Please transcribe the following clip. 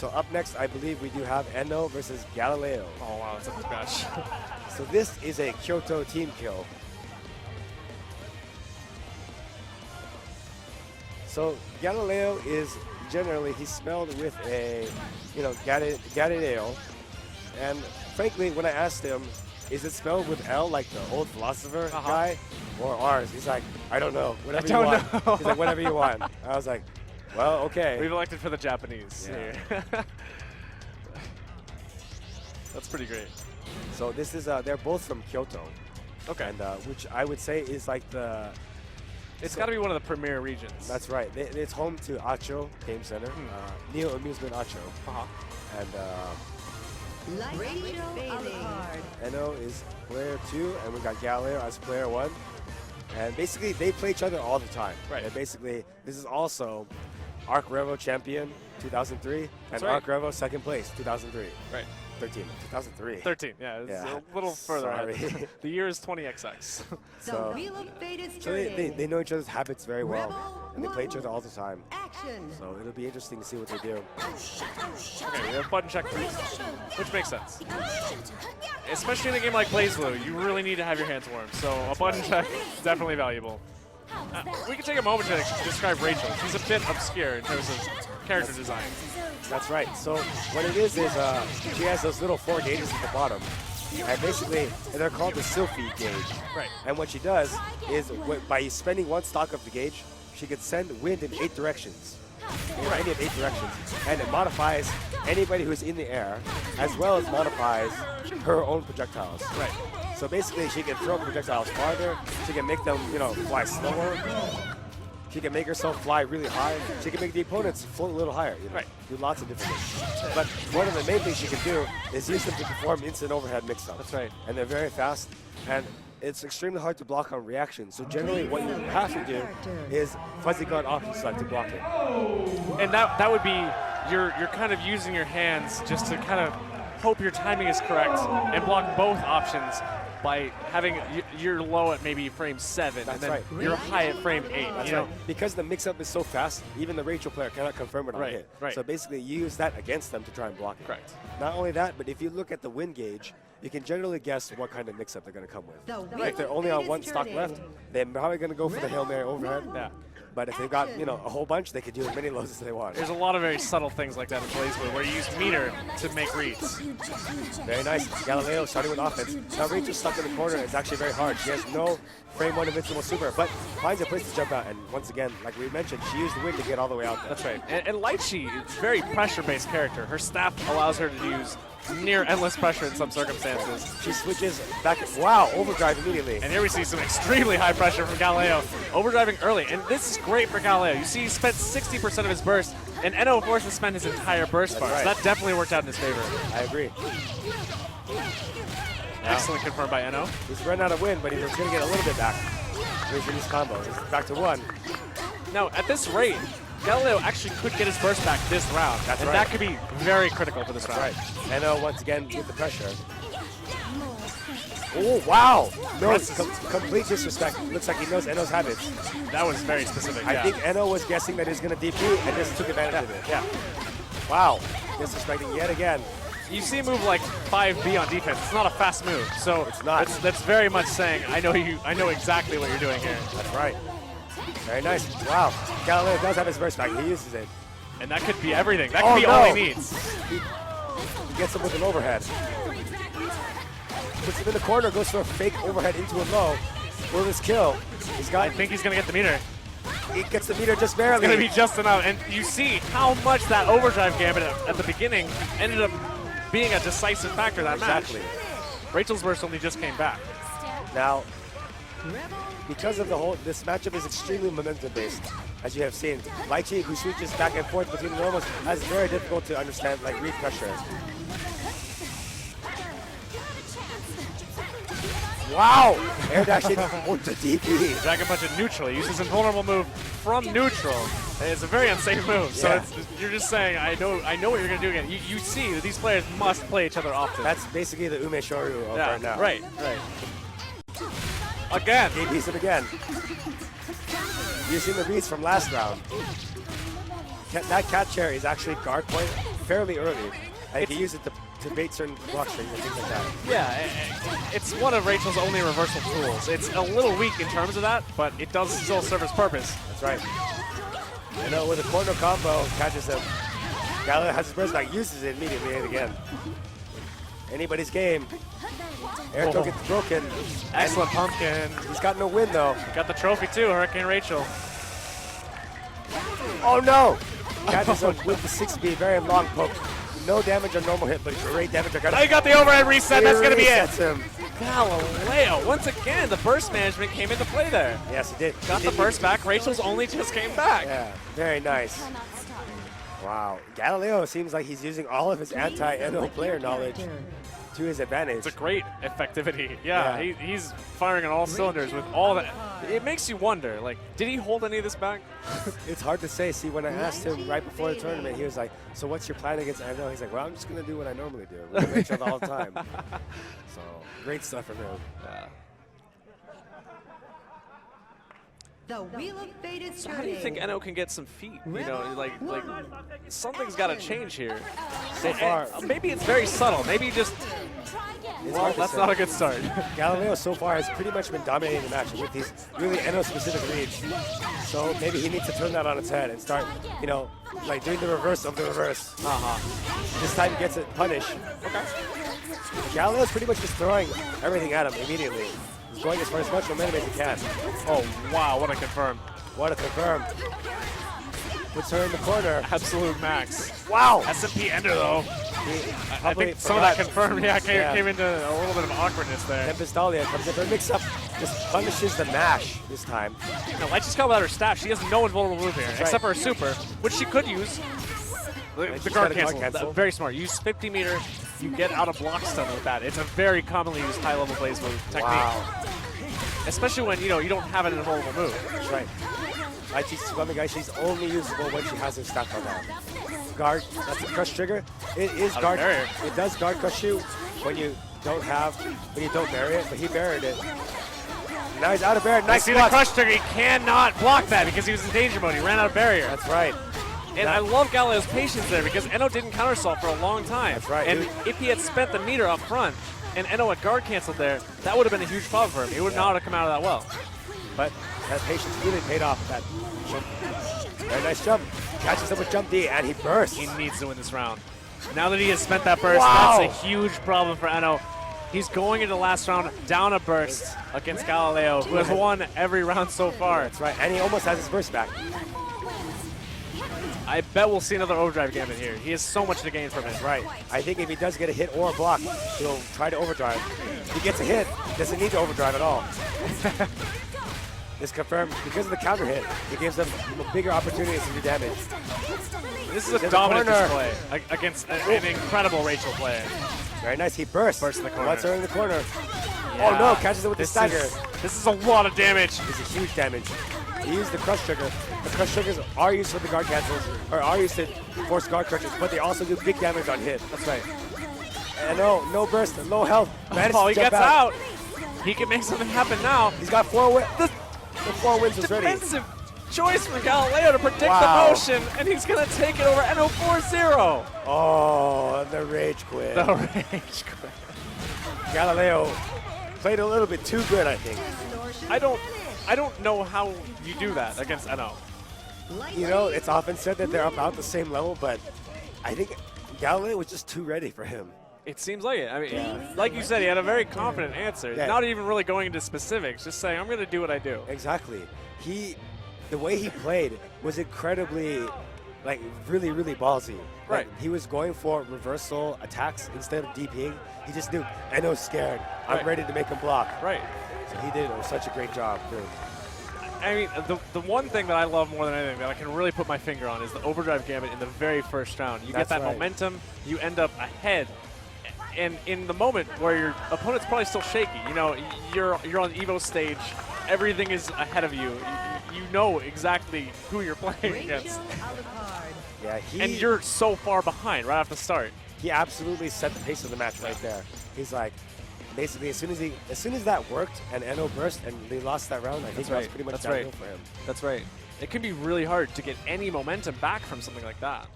So up next, I believe we do have Eno versus Garireo. Oh wow, that's a good match. So this is a Kyoto team kill. So Garireo is generally, he's spelled with a, Garireo. And frankly, when I asked him, is it spelled with L like the old philosopher guy, or R's? He's like, I don't know. Whatever you want. He's like, whatever you want. I was like, well, okay. We've elected for the Japanese here. That's pretty great. So this is, they're both from Kyoto. Okay. And which I would say is like the... It's got to be one of the premier regions. That's right. It's home to Acho Game Center, Neo Amusement Acho. And Eno is player 2, and we got Garireo as player 1. And basically, they play each other all the time. Right. And basically, this is also Arc Revo champion 2003, and Arc Revo second place 2003. Right. 2003. 13, yeah, it's a little further ahead. The year is 20XX. So they know each other's habits very well, and they play each other all the time. So it'll be interesting to see what they do. Okay, we have button check freeze, which makes sense. Especially in a game like BlazBlue, you really need to have your hands warm, so a button check is definitely valuable. We can take a moment to describe Rachel. She's a bit obscure in terms of character design. That's right. So what it is she has those little 4 gauges at the bottom. And basically, they're called the Sylphy gauge. Right. And what she does is, by spending 1 stock of the gauge, she can send wind in 8 directions. Any of 8 directions. And it modifies anybody who's in the air, as well as modifies her own projectiles. Right. So basically, she can throw projectiles farther. She can make them, fly slower. She can make herself fly really high. She can make the opponents float a little higher. Do lots of different things. But one of the main things she can do is use them to perform instant overhead mix-ups. That's right. And they're very fast. And it's extremely hard to block on reaction. So generally, what you have to do is fuzzy gun option select to block it. And that would be you're kind of using your hands just to kind of hope your timing is correct and block both options by having you're low at maybe frame 7 and then you're high at frame 8. That's right. Because the mix-up is so fast, even the Rachel player cannot confirm it on hit. So basically, you use that against them to try and block it. Correct. Not only that, but if you look at the win gauge, you can generally guess what kind of mix-up they're going to come with. If they're only on 1 stock left, they're probably going to go for the Hail Mary overhead. Yeah. But if they've got, a whole bunch, they could do as many lows as they want. There's a lot of very subtle things like that in BlazBlue where you use meter to make reads. Very nice. Garireo starting with offense. Now Rachel's stuck in the corner. It's actually very hard. She has no frame 1 invincible super, but finds a place to jump out. And once again, like we mentioned, she used the wind to get all the way out there. That's right. And Lychee is a very pressure-based character. Her staff allows her to use near endless pressure in some circumstances. She switches back. Wow, overdrive immediately. And here we see some extremely high pressure from Garireo, overdriving early. And this is great for Garireo. You see he spent 60% of his burst, and Eno forced to spend his entire burst bar. So that definitely worked out in his favor. I agree. Excellent confirmed by Eno. He's run out of wind, but he's going to get a little bit back. Here's these combos. He's back to 1. Now, at this rate, Garireo actually could get his burst back this round. And that could be very critical for this round. Right. Eno once again with the pressure. Oh, wow. No, complete disrespect. Looks like he knows Eno's habits. That was very specific, I think Eno was guessing that he's going to DP and just took advantage of it. Yeah. Wow. Disrespecting yet again. You see a move like 5B on defense. It's not a fast move. So it's not. That's very much saying, I know exactly what you're doing here. That's right. Very nice. Wow. Garireo does have his burst back. He uses it. And that could be everything. That could be all he needs. He gets him with an overhead. Puts him in the corner, goes for a fake overhead into a low. Will this kill? I think he's going to get the meter. He gets the meter just barely. It's going to be just enough. And you see how much that overdrive gambit at the beginning ended up being a decisive factor in that match. Rachel's burst only just came back. Now, because of this matchup is extremely momentum-based, as you have seen. Lychee, who switches back and forth between the normals, has very difficult to understand, read pressure. Wow! Air dash into DP. Dragon Punch at neutral. He uses an invulnerable move from neutral. And it's a very unsafe move. So you're just saying, I know what you're going to do again. You see that these players must play each other often. That's basically the Ume Shoru of right now. Right. Again. DP's it again. You've seen the reads from last round. that cat chair is actually guard point fairly early. I can use it to bait certain block strings and things like that. Yeah, it's one of Rachel's only reversal tools. It's a little weak in terms of that, but it does still serve its purpose. That's right. You know, with a corner combo, catches him. Garireo has his burst back, uses it immediately and again. Anybody's game. Air throw gets broken. Excellent pumpkin. He's got no win though. Got the trophy too, Hurricane Rachel. Oh no! Catches him with the 6B, very long poke. No damage on normal hit, but great damage on Garireo. I got the overhead reset, that's gonna be it. Him. Garireo, once again, the burst management came into play there. Yes, he did. Got the burst back, Rachel's only just came back. Yeah, very nice. Wow, Garireo seems like he's using all of his anti-NO player knowledge to his advantage. It's a great effectivity. Yeah. He's firing on all cylinders with all that. It makes you wonder, like, did he hold any of this back? It's hard to say. See, when I asked him right before the tournament, he was like, so what's your plan against NO? He's like, well, I'm just going to do what I normally do. We're going to each other all the time. So, great stuff from him. Yeah. The Wheel of Fate is So how do you think NO can get some feet? You know, like something's got to change here. So far, maybe it's very subtle. Maybe just. Well, that's not a good start. Garireo so far has pretty much been dominating the match with these really NO-specific reads. So maybe he needs to turn that on its head and start, you know, like doing the reverse of the reverse. This time he gets it punished. Okay. Galileo's pretty much just throwing everything at him immediately. He's going as far as much momentum as he can. Oh, wow, what a confirm. What a confirm. Puts her in the corner. Absolute max. Wow. SMP ender, though. I think some of that confirmed, came into a little bit of awkwardness there. Tempestalia comes in for a mix-up, just punishes the mash this time. Now, let's just call out her staff. She has no invulnerable move here, except for her super, which she could use. The guard cancel. Very smart. Use 50 meter. You get out of block stun with that. It's a very commonly used high-level blaze move technique. Wow. Especially when, you know, you don't have an invulnerable move. That's right. I teach Tsubame guys, she's only usable when she has her stack on that. Guard, that's a crush trigger. It is guard. It does guard crush you when you don't bury it, but he buried it. Now he's out of barrier. Nice see the crush trigger. He cannot block that because he was in danger mode. He ran out of barrier. That's right. And I love Galileo's patience there because NO didn't counterassault for a long time. That's right. And if he had spent the meter up front and NO had guard canceled there, that would have been a huge problem for him. He would not have come out of that well. But that patience really paid off with that jump. Very nice jump. Catches up with jump D, and he bursts. He needs to win this round. Now that he has spent that burst, wow. That's a huge problem for NO. He's going into the last round down a burst against Garireo, who has won every round so far. That's right, and he almost has his burst back. I bet we'll see another overdrive gambit here. He has so much to gain from it. Right. I think if he does get a hit or a block, he'll try to overdrive. If he gets a hit, doesn't need to overdrive at all. This confirmed, because of the counter hit, it gives them bigger opportunities to do damage. This is a dominant display against an incredible Rachel play. Very nice, he bursts. Bursts in the corner. Wants her in the corner. Yeah. Oh no, catches it with the stagger. This is a lot of damage. This is huge damage. He used the crush trigger. The crush triggers are used for the guard cancels, or are used to force guard crushes, but they also do big damage on hit. That's right. And no burst, low health. Oh, he gets out. He can make something happen now. He's got 4 wins. The 4 wins is ready. Defensive choice from Garireo to predict the motion, and he's going to take it over NO 4-0. Oh, the rage quit. The rage quit. Garireo played a little bit too good, I think. I don't know how you do that against NO. You know, it's often said that they're about the same level, but I think Garireo was just too ready for him. It seems like it. I mean, like you said, he had a very confident answer. Yeah. Not even really going into specifics, just saying, I'm going to do what I do. Exactly. The way he played was incredibly, like, really, really ballsy. Right. Like, he was going for reversal attacks instead of DPing. He just knew, NO's scared. I'm ready to make him block. Right. So he did such a great job, too. I mean, the one thing that I love more than anything that I can really put my finger on is the overdrive gambit in the very first round. You get that momentum, you end up ahead. And in the moment where your opponent's probably still shaky, you know, you're on the Evo stage, everything is ahead of you. You know exactly who you're playing against. Yeah, and you're so far behind right off the start. He absolutely set the pace of the match right there. He's like, basically, as soon as that worked and NO burst and they lost that round, I think that was pretty much downhill for him. That's right. it can be really hard to get any momentum back from something like that.